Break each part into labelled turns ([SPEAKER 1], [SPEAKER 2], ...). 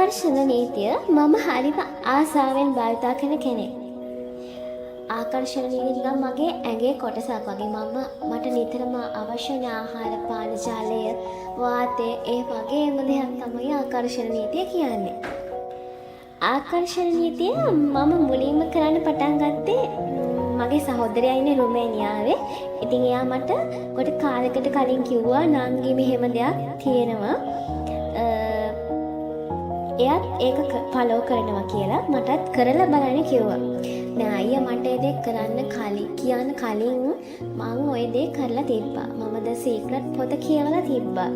[SPEAKER 1] ආකර්ෂණ නීතිය මම හරිම ආසාවෙන් භාවිතා කරන කෙනෙක්. ආකර්ෂණ නීතිය මගේ ඇඟේ කොටසක් වගේ. මට නිතරම අවශ්‍ය වන ආහාර පාන ජලය වාතය ඒ වගේම දෙයක් තමයි ආකර්ෂණ නීතිය කියන්නේ. ආකර්ෂණ නීතිය මම මුලින්ම කරන්න පටන් ගත්තේ මගේ සහෝදරයා ඉන්නේ රුමේනියාවේ. ඉතින් එයා මට කොට කාලයකට කලින් කිව්වා නංගි මෙහෙම දෙයක් තියෙනවා. එයාත් ඒක ෆලෝ කරනවා කියලා මටත් කරලා බලන්න කිව්වා. නෑ අයියා මට ඒ දේ කරන්න කියන්න කලින් මං ওই දේ කරලා තිබ්බා. මම ද සීක්‍රට් පොත කියවලා තිබ්බා.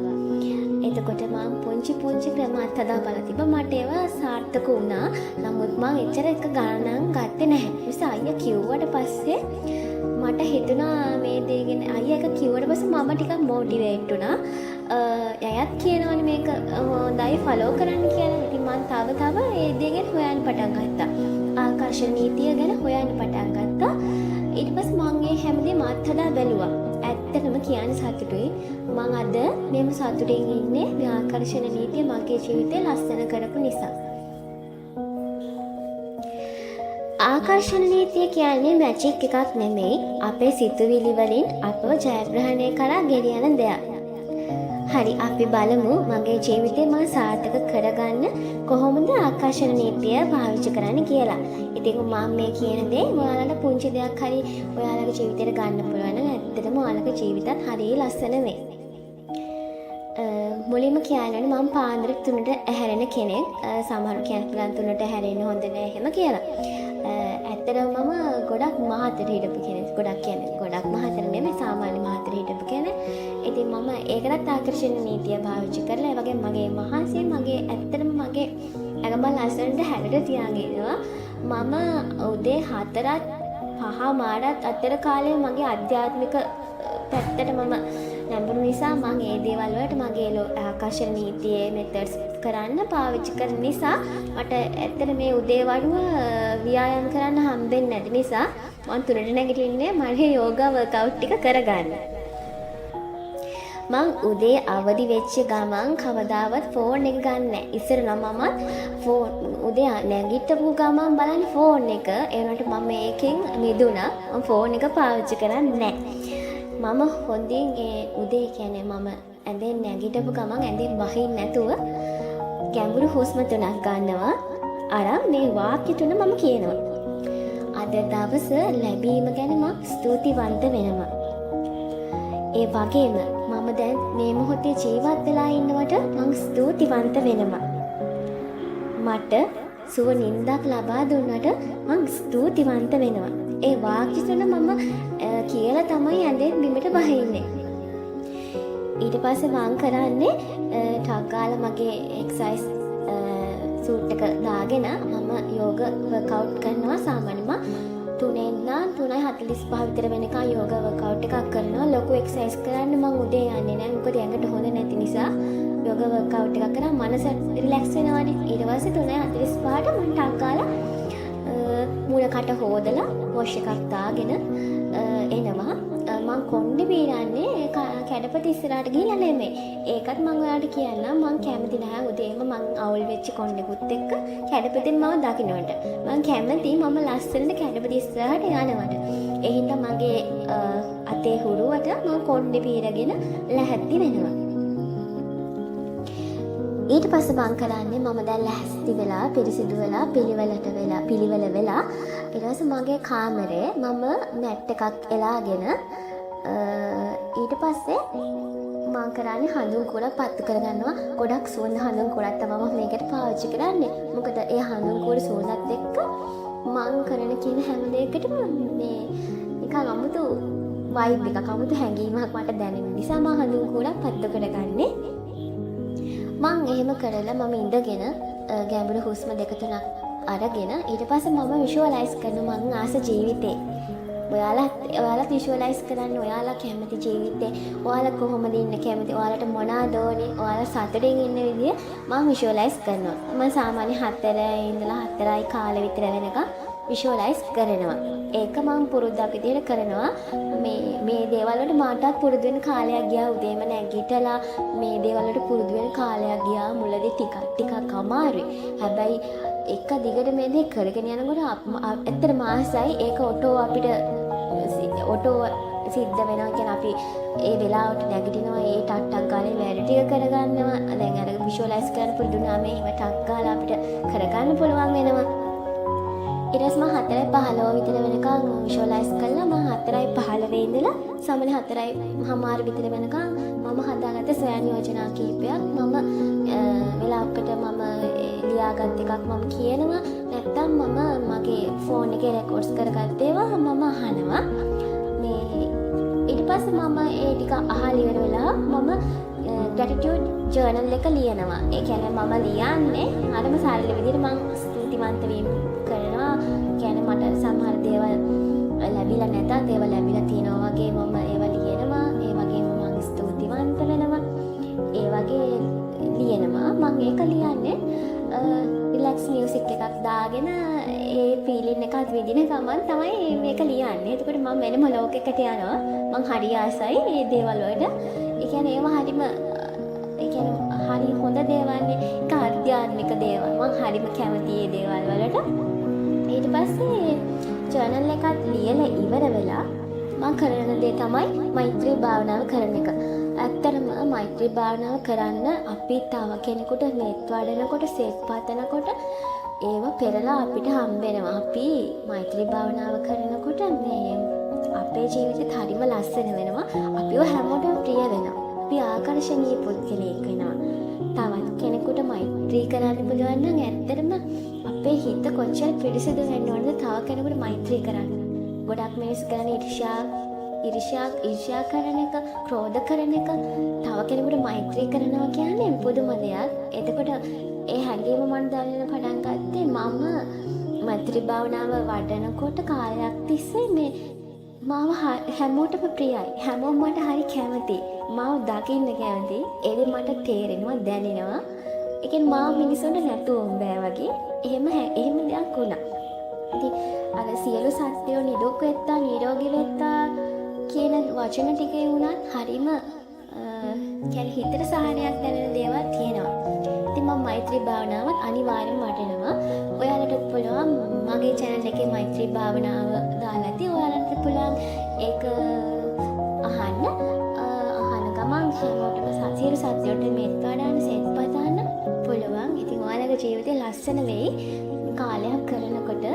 [SPEAKER 1] එතකොට මං පුංචි ක්‍රම අත්හදා බලලා තිබ්බා. මට ඒවා සාර්ථක වුණා. නමුත් මං එච්චර එක ගණන් ගත්තේ නැහැ. නිසා අයියා කිව්වට පස්සේ මට හිතුණා මේ දේ ගැන. අයියා ඒක කිව්වට පස්සේ මම ටිකක් මොටිවේට් වුණා. එයාත් කියනවනේ මේක හොඳයි ෆලෝ කරන්න කියලා. ඉතින් මං තව ඒ දේ ගැන හොයන්න පටන් ගත්තා. ආකර්ෂණ නීතිය ගැන හොයන්න පටන් ගත්තා. ඊට පස්සේ මං මේ හැමදේම අත්හදා බැලුවා. ඇත්තටම කියන්නේ සතුටුයි. මං අද මෙහෙම සතුටින් ඉන්නේ මේ ආකර්ෂණ නීතිය මගේ ජීවිතේ ලස්සන කරපු නිසා. ආකර්ෂණ නීතිය කියන්නේ මැජික් එකක් නෙමෙයි. අපේ සිතුවිලි වලින් අපව ජයග්‍රහණය කරා ගෙනියන දෙයක්. හරි අපි බලමු මගේ ජීවිතේ මම සාර්ථක කරගන්න කොහොමද ආකර්ෂණ නීතිය පාවිච්චි කරන්න කියලා. ඉතින් මම මේ කියන දේ ඔයාලට පුංචි දෙයක් හරි ඔයාලගේ ජීවිතේට ගන්න පුළුවන් නම් ඇත්තටම ඔයාලගේ ජීවිතත් හරිය ලස්සන වෙයි. මුලින්ම කියන්නේ මම පාන්දර 3ට ඇහැරෙන කෙනෙක්. සමහර කෙනෙක් 3ට ඇහැරෙන්න හොඳ නෑ එහෙම කියලා. ඇත්තටම මම ගොඩක් මහතට හිටපු කෙනෙක්. ගොඩක් මහතට නෙමෙයි සාමාන්‍ය මහතට හිටපු කෙනෙක්. ඉතින් මම ඒකටත් ආකර්ෂණ නීතිය පාවිච්චි කරලා ඒ වගේ මගේ මහන්සිය ඇත්තටම මගේ ඇඟමල් ලස්සනට හැඩට තියාගෙන ඉනවා. මම උදේ 4ත් 5 මාඩත් අතර කාලේ මගේ ආධ්‍යාත්මික පැත්තට මම නැඹුරු නිසා මම ඒ දේවල් වලට මගේ ආකර්ෂණ නීතියේ මෙතඩ්ස් කරන්න පාවිච්චි කරන නිසා මට ඇත්තට මේ උදේ වරුව ව්‍යායාම කරන්න හම්බෙන්නේ නැති නිසා මම 3ට නැගිටින්නේ මගේ යෝගා වර්ක්අවුට් ටික කරගන්න. මං උදේ අවදි වෙච්ච ගමන් කවදාවත් ෆෝන් එක ගන්න නැහැ. ඉස්සර නම් මම උදේ නැගිටපු ගමන් බලන්නේ ෆෝන් එක. ඒ වුණාට මම මේකෙන් මිදුණා. මම ෆෝන් එක පාවිච්චි කරන්නේ නැහැ. මම හොඳින් ඒ උදේ කියන්නේ මම ඇඳෙන් නැගිටපු ගමන් ඇඳෙන් බහින්න නැතුව ගැඹුරු හුස්ම 3ක් ගන්නවා. අරන් මේ වාක්‍ය 3 මම කියනවා. අද දවස ලැබීම ගැන මම ස්තුතිවන්ත වෙනවා. ඒ වගේම මම දැන් මේ මොහොතේ ජීවත් වෙලා ඉන්නවට මම ස්තුතිවන්ත වෙනවා. මට සුව නින්දක් ලබා දුන්නට මම ස්තුතිවන්ත වෙනවා. ඒ වාක්‍ය 3 මම කියලා තමයි ඇඳෙන් බිමට බහින්නේ. ඊට පස්සේ මම කරන්නේ ටක් ගාලා මගේ එක්සර්සයිස් සූට් එක දාගෙන මම යෝග වර්ක්අවුට් කරනවා. සාමාන්‍යම 3 ඉඳන් 3:45 විතර වෙනකන් යෝග වර්ක්අවුට් එකක් කරනවා. ලොකු එක්සර්සයිස් කරන්න මම උදේ යන්නේ නැහැ. මොකද ඇඟට හොඳ නැති නිසා යෝග වර්ක්අවුට් එකක් කරා මනස රිලැක්ස් වෙනවානේ. ඊට පස්සේ 3:45ට මම ටක් ගාලා මූණකට හොදලා වොෂ් එකක් දාගෙන එනවා. මං කොණ්ඩේ බීරන්නේ කැඩපත ඉස්සරහට ගිහිල්ලා නෙමෙයි. ඒකත් මං ඔයාලට කියන්නම්. මං කැමති නැහැ උදේම මං අවුල් වෙච්ච කොණ්ඩෙකුත් එක්ක කැඩපතෙන් මම දකින්නට. මං කැමති මම ලස්සනට කැඩපත ඉස්සරහට යනවට. ඒ හින්දා මගේ අතේ හුරුවට මං කොණ්ඩේ බීරගෙන ලැහැත්ති වෙනවා. ඊට පස්සේ මං කරන්නේ මම දැන් ලැහැස්ති වෙලා පිරිසිදු වෙලා පිළිවෙල වෙලා ඊට පස්සේ මගේ කාමරේ මම මැට් එකක් එලාගෙන ඊට පස්සේ මං කරන්නේ හඳුන් කුරක් පත්තු කරගන්නවා. ගොඩක් සුවඳ හඳුන් කුරක් තමයි මම මේකට පාවිච්චි කරන්නේ. මොකද ඒ හඳුන් කුර සුවඳත් එක්ක මං කරන කියන හැම දෙයකටම මේ නිකන් අමුතු වයිබ් එකක් අමුතු හැඟීමක් මට දැනෙන නිසා මං හඳුන් කුරක් පත්තු කරගන්නේ. මං එහෙම කරලා මම ඉඳගෙන ගැඹුරු හුස්ම 2-3ක් අරගෙන ඊට පස්සේ මම විෂුවලයිස් කරනවා මං ආස ජීවිතේ. ඔයාලත් විෂුවලයිස් කරන්න. ඔයාලා කැමති ජීවිතේ ඔයාලා කොහොමද ඉන්න කැමති, ඔයාලට මොනවද ඕනේ, ඔයාලා සතුටින් ඉන්න විදිය මම විෂුවලයිස් කරනවා. මම සාමාන්‍ය 4 ඉඳලා 4යි කාලෙ විතර වෙනකම් විෂුවලයිස් කරනවා. ඒක මම පුරුද්දක් විදිහට කරනවා. මේ දේවල් වලට මාටත් පුරුදු වෙන කාලයක් ගියා. උදේම නැගිටලා මේ දේවල් වලට පුරුදු වෙන කාලයක් ගියා. මුලදී ටිකක් අමාරුයි. හැබැයි එක දිගට මේ දේ කරගෙන යනකොට ඇත්තටම ආසයි. ඒක ඔටෝ අපිට ඔටෝ සිද්ධ වෙනවා. කියන්නේ අපි ඒ වෙලාවට නැගිටිනවා, ඒ ටක් ගාලා වැඩ ටික කරගන්නවා. දැන් අර විෂුවලයිස් කරන්න පුරුදු වුණාම එහෙම ටක් ගාලා අපිට කරගන්න පුළුවන් වෙනවා. ඊට පස්සේ මම 4:15 විතර වෙනකන් විෂුවලයිස් කළා. මම 4:15 ඉඳලා සමන 4:00 විතර වෙනකන් මම හදාගත්ත ස්වයං යෝජනා කීපයක් මම වෙලාවකට මම ලියාගත් එකක් මම කියනවා. නැත්තම් මම මගේ ෆෝන් එකේ රෙකෝඩ්ස් කරගත්ත ඒවා මම අහනවා. ඊට පස්සේ මම ඒ ටික අහලා ඉවර වෙලා මම gratitude journal එක ලියනවා. ඒ කියන්නේ මම ලියන්නේ අරම සරල විදිහට මම ස්තුතිවන්ත වීම කරනවා. කියන්නේ මට සමහර දේවල් ලැබිලා නැතත් ඒවා ලැබිලා තියෙනවා වගේ මම ඒවා ලියනවා. ඒ වගේම මම ස්තුතිවන්ත වෙනවා. ඒ වගේ ලියනවා. මම ඒක ලියන්නේ රිලැක්ස් මියුසික් එකක් දාගෙන ඒ ෆීලින් එකත් විඳින ගමන් තමයි මේක ලියන්නේ. එතකොට මම වෙනම ලෝකයකට යනවා. මං හරි ආසයි මේ දේවල් වලට. ඒ කියන්නේ ඒවා හරිම හරි හොඳ දේවල්නේ. ඒක ආධ්‍යාත්මික දේවල්. මං හරිම කැමති මේ දේවල් වලට. ඊට පස්සේ ජර්නල් එකත් ලියලා ඉවර වෙලා මං කරන දේ තමයි මෛත්‍රී භාවනාව කරන එක. ඇත්තටම මෛත්‍රී භාවනාව කරන්න අපි තව කෙනෙකුට මේත් වඩනකොට සේත් පතනකොට ඒව පෙරලා අපිට හම්බෙනවා. අපි මෛත්‍රී භාවනාව කරනකොට මේ අපේ ජීවිතේ හරිම ලස්සන වෙනවා. අපිව හැමෝටම ප්‍රිය වෙනවා. අපි ආකර්ෂණීය පුද්ගලයෙක් වෙනවා. තවත් කෙනෙකුට මෛත්‍රී කරන්න පුළුවන් නම් ඇත්තටම අපේ හිත කොච්චර පිරිසිදු වෙන්න ඕනද තව කෙනෙකුට මෛත්‍රී කරන්න. ගොඩක් මිනිස්සු කරන්නේ ඊර්ෂ්‍යා කරන එක, ක්‍රෝධ කරන එක. තව කෙනෙකුට මෛත්‍රී කරනවා කියන්නේ පුදුම දෙයක්. එතකොට ඒ හැඟීම මම දැනෙන්න පටන් ගත්තේ මම මෛත්‍රී භාවනාව වඩනකොට කාලයක් තිස්සේ මේ මාව හැමෝටම ප්‍රියයි. හැමෝම මට හරි කැමතියි. මාව දකින්න කැමතියි. ඒක මට තේරෙනවා, දැනෙනවා. ඒ කියන්නේ මාව මිනිසුන්ට නැතුවම බෑ වගේ. එහෙම දෙයක් වුණා. ඉතින් අර සියලු සත්ත්වෝ නිරෝග වෙත්තා, නිරෝගී වෙත්තා කියන වචන ටිකේ වුණත් හරිම කියන්නේ හිතට සහනයක් දැනෙන දේවල් තියෙනවා. ඉතින් මම මෛත්‍රී භාවනාවත් අනිවාර්යෙන්ම වඩනවා. ඔයාලට පුළුවන් මගේ channel එකේ මෛත්‍රී භාවනාව දාලා ඇති. ඔයාලට පුළුවන් ඒක අහන්න ගමන් හැමෝටම සියලු සත්‍යයට මේත් වඩාන සෙත් පතන්න පුළුවන්. ඉතින් ඔයාලගේ ජීවිතේ ලස්සන වෙයි. කාලයක් කරනකොට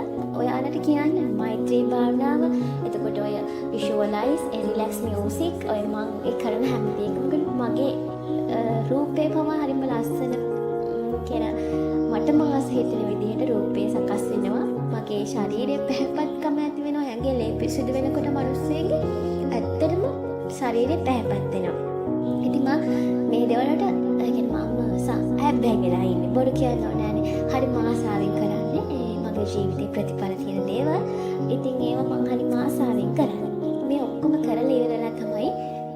[SPEAKER 1] ඔයාලට කියන්නේ මෛත්‍රී භාවනාව. එතකොට ඔය visualize, relax music ඔය මම ඒ කරන හැම දෙයකම මගේ රූපේ පවා හරිම ලස්සන කියලා මට මාස හිතෙන විදිහට රූපේ සකස් වෙනවා. මගේ ශරීරයේ පැහැපත්කම ඇති වෙනවා. ඇඟේ ලේ පිරිසිදු වෙනකොට මිනිස්සෙගේ ඇත්තටම ශරීරේ පැහැපත් වෙනවා. ඉතින් මම මේ දේවල්ට කියන්නේ මම හැබැයි වෙලා ඉන්නේ. බොරු කියන්න ඕනේ නෑනේ. හරි මාසාවෙන් කරන්නේ. මගේ ජීවිතේ ප්‍රතිඵල තියෙන දේවල්. ඉතින් ඒවා මම හරි මාසාවෙන් කරන්නේ. මේ ඔක්කොම කරලා ඉවරලා තමයි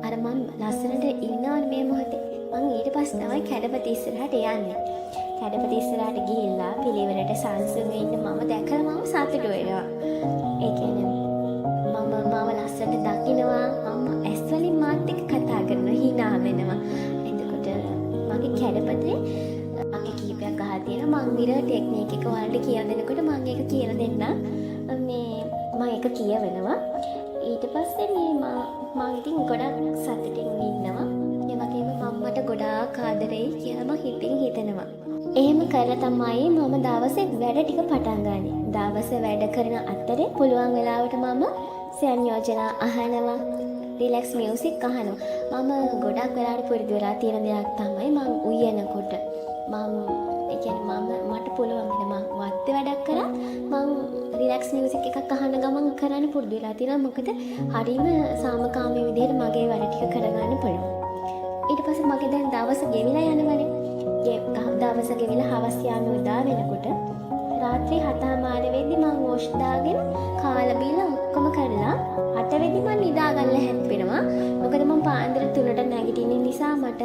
[SPEAKER 1] අර මම ලස්සනට ඉන්නවනේ මේ මොහොතේ. මම ඊට පස්සේ තමයි කැඩපත ඉස්සරහට යන්නේ. කැඩපත ඉස්සරහට ගිහිල්ලා පිළිවෙලට සංසුන්ව ඉන්න මම දැකලා මම සතුටු වෙනවා. ඒ කියන්නේ මම ලස්සනට දකින්නවා. මම ඇස් වලින් මාත් එක්ක කතා කරනවා, hina වෙනවා. එතකොට මගේ කැඩපතේ මගේ කීපයක් අහලා තියෙනවා. මම මිරර් ටෙක්නික් එක ඔයාලට කියලා දෙනකොට මම ඒක කියලා දෙන්නම්. මම ඒක කියවනවා. ඊට පස්සේ මම ඉතින් ගොඩක් සතුටින් ඉන්නවා. ඒ වගේම මම්මට ගොඩාක් ආදරෙයි කියලා මම හිතින් හිතනවා. එහෙම කරලා තමයි මම දවසේ වැඩ ටික පටන් ගන්නේ. දවසේ වැඩ කරන අතරේ පුළුවන් වෙලාවට මම ස්වයං යෝජනා අහනවා, රිලැක්ස් මියුසික් අහනවා. මම ගොඩක් වෙලාවට පුරුදු වෙලා තියෙන දෙයක් තමයි මම උයනකොට මට පුළුවන් වෙන මම වත්තේ වැඩක් කරා මම රිලැක්ස් මියුසික් එකක් අහන ගමන් කරන්න පුරුදු වෙලා තියෙනවා. මොකද හරිම සාමකාමී විදිහට මගේ වැඩ ටික කරගන්න පුළුවන්. ඊට පස්සේ මගේ දැන් දවස ගෙවිලා යනවනේ. දවස ගෙවිලා හවස් යාම උදා වෙනකොට රාත්‍රී 7:00 වෙද්දි මම වොෂ් දාගෙන කාලා බීලා ඔක්කොම කරලා 8 වෙද්දි මම නිදා ගන්න හැප්පෙනවා. මොකද මම පාන්දර 3ට නැගිටින නිසා මට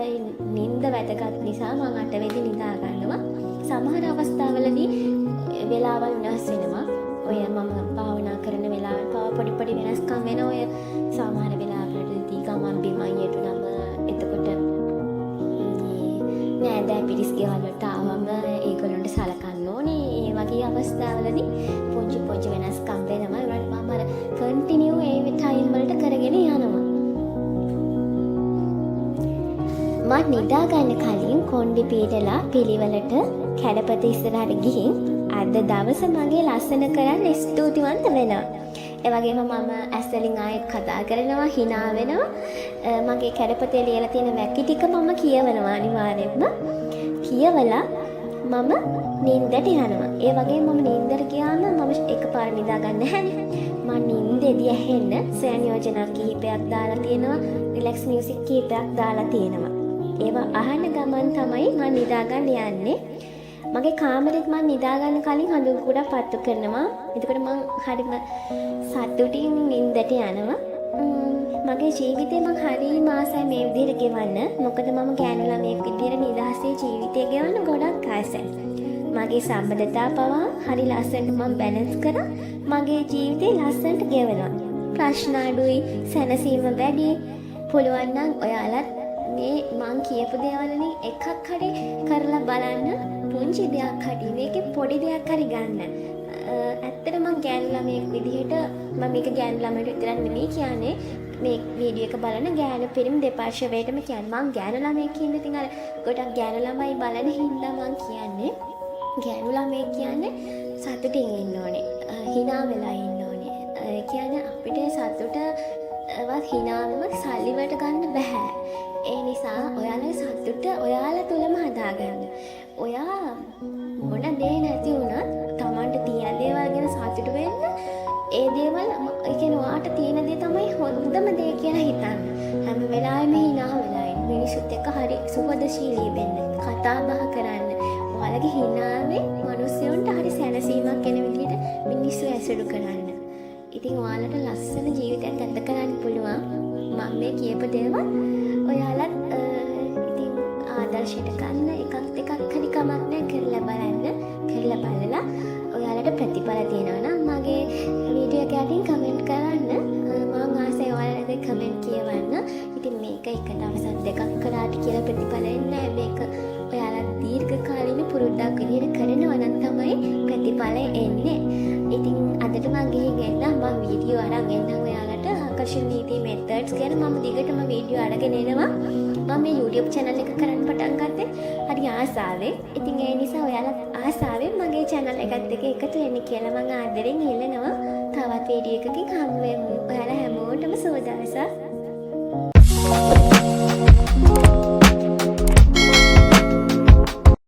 [SPEAKER 1] නිින්ද වැදගත් නිසා මම 8 වෙද්දි නිදා ගන්නවා. සමහර අවස්ථාවලදී වෙලාවල් වෙනස් වෙනවා. ඔය මම භාවනා කරන වෙලාවට පවා පොඩි වෙනස්කම් වෙනවා. ඔය සමහර වෙලාවකදී ගමන් බිමන් යටුනම එතකොට නෑදෑ පිරිස් ගෙවල් වලට ආවම ඒගොල්ලන්ට සලකන්න ඕනේ. ඒ වගේ අවස්ථාවලදී පොඩි වෙනස්කම් වෙනවා. ඒකට මම අර කන්ටිනියු ඒ ටයිම් වලට කරගෙන යනවා. මම නිදා ගන්න කලින් කොණ්ඩි පීඩලා පිළිවෙලට කැඩපත ඉස්සරහට ගිහින් අද දවස මගේ ලස්සන කරන්න ස්තුතිවන්ත වෙනවා. ඒ වගේම මම ඇස්වලින් ආයෙත් කතා කරනවා, hina වෙනවා. මගේ කැඩපතේ ලියලා තියෙන වැකි ටික මම කියවනවා අනිවාර්යෙන්ම. කියවලා මම නිින්දට යනවා. ඒ වගේම මම නිින්දට ගියාම මම එකපාර නිදා ගන්න නැහැනේ. මම නිින්දෙදී ඇහෙන්න සයන්යෝජනා කිහිපයක් දාලා තියෙනවා, රිලැක්ස් මියුසික් කිහිපයක් දාලා තියෙනවා. ඒවා අහන ගමන් තමයි මම නිදා ගන්න යන්නේ. මගේ කාමරෙත් මම නිදා ගන්න කලින් හඳුන් කුඩක් පත්තු කරනවා. එතකොට මම හරිම සතුටින් නිින්දට යනවා. මගේ ජීවිතේ මම හරිම ආසයි මේ විදිහට ගෙවන්න. මොකද මම ගෑනු ළමයෙක් විදිහට නිදහසේ ජීවිතය ගෙවන්න ගොඩක් ආසයි. මගේ සම්බන්ධතා පවා හරි ලස්සනට මම බැලන්ස් කරා. මගේ ජීවිතේ ලස්සනට ගෙවනවා. ප්‍රශ්න අඩුයි, සැනසීම වැඩි. පුළුවන් නම් ඔයාලත් මේ මං කියපු දේවල්වලින් එකක් හරි කරලා බලන්න. පුංචි දෙයක් හරි මේකේ පොඩි දෙයක් හරි ගන්න. ඇත්තට මං ගෑනු ළමයෙක් විදිහට මම මේක ගෑනු ළමයට විතරක් නෙමෙයි කියන්නේ. මේ වීඩියෝ එක බලන ගෑනු පිරිමි දෙපාර්ශ්වයටම කියන්නේ. මං ගෑනු ළමයෙක් කියන්නේ ඉතින් අර ගොඩක් ගෑනු ළමයි බලන හින්දා මං කියන්නේ ගෑනු ළමයෙක් කියන්නේ සතුටින් ඉන්න ඕනේ. hina වෙලා ඉන්න ඕනේ. කියන්නේ අපිට සතුටවත් hinaවම සල්ලි වලට ගන්න බෑ. ඒ නිසා ඔයාලගේ සතුට ඔයාලා තුලම හදාගන්න. ඔයා මොන දේ නැති වුණත් Tamanට තියෙන දේවල් ගැන සතුට වෙන්න. ඒ දේවල් ඒ කියන්නේ ඔයාට තියෙන දේ තමයි හොඳම දේ කියලා හිතන්න. හැම වෙලාවෙම hina වෙලා ඉන්න. මිනිසුත් එක්ක හරි සුහදශීලී වෙන්න. කතා බහ කරන්න. ඔයාලගේ hinaවේ මිනිස්සුන්ට හරි සැනසීමක් එන විදිහට මිනිස්සු ඇසුරු කරන්න. ඉතින් ඔයාලට ලස්සන ජීවිතයක් ගත කරන්න පුළුවන්. මම මේ කියපු දේවල් ඔයාලත් ඉතින් ආදර්ශයට ගන්න එකක් දෙකක් හරි කමක් නැහැ කරලා බලන්න. කරලා බලලා ඔයාලට ප්‍රතිඵල තියෙනවා නම් මගේ වීඩියෝ එක යටින් කමෙන්ට් කරන්න. මම ආසයි ඔයාලගේ කමෙන්ට් කියවන්න. ඉතින් මේක එක දවසක් දෙකක් කරාට කියලා ප්‍රතිඵල එන්නේ නැහැ. මේක ඔයාලා දීර්ඝ කාලින පුරුද්දක් විදිහට කරනවා නම් තමයි ප්‍රතිඵල එන්නේ. ඉතින් අදට මම ගිහින් එන්න මම වීඩියෝ අරන් එන්නම් ඔයාලට ආකර්ෂණ නීති මෙතඩ්ස් ගැන මම දිගටම වීඩියෝ අරගෙන එනවා. මම මේ YouTube channel එක කරන්න පටන් ගත්තේ හරි ආසාවෙන්. ඉතින් ඒ නිසා ඔයාලත් ආසාවෙන් මගේ channel එකත් එක්ක එකතු වෙන්න කියලා මම ආදරෙන් ඉල්ලනවා. තවත් වීඩියෝ එකකින් හමු වෙමු. ඔයාලා හැමෝටම සුබ දවසක්.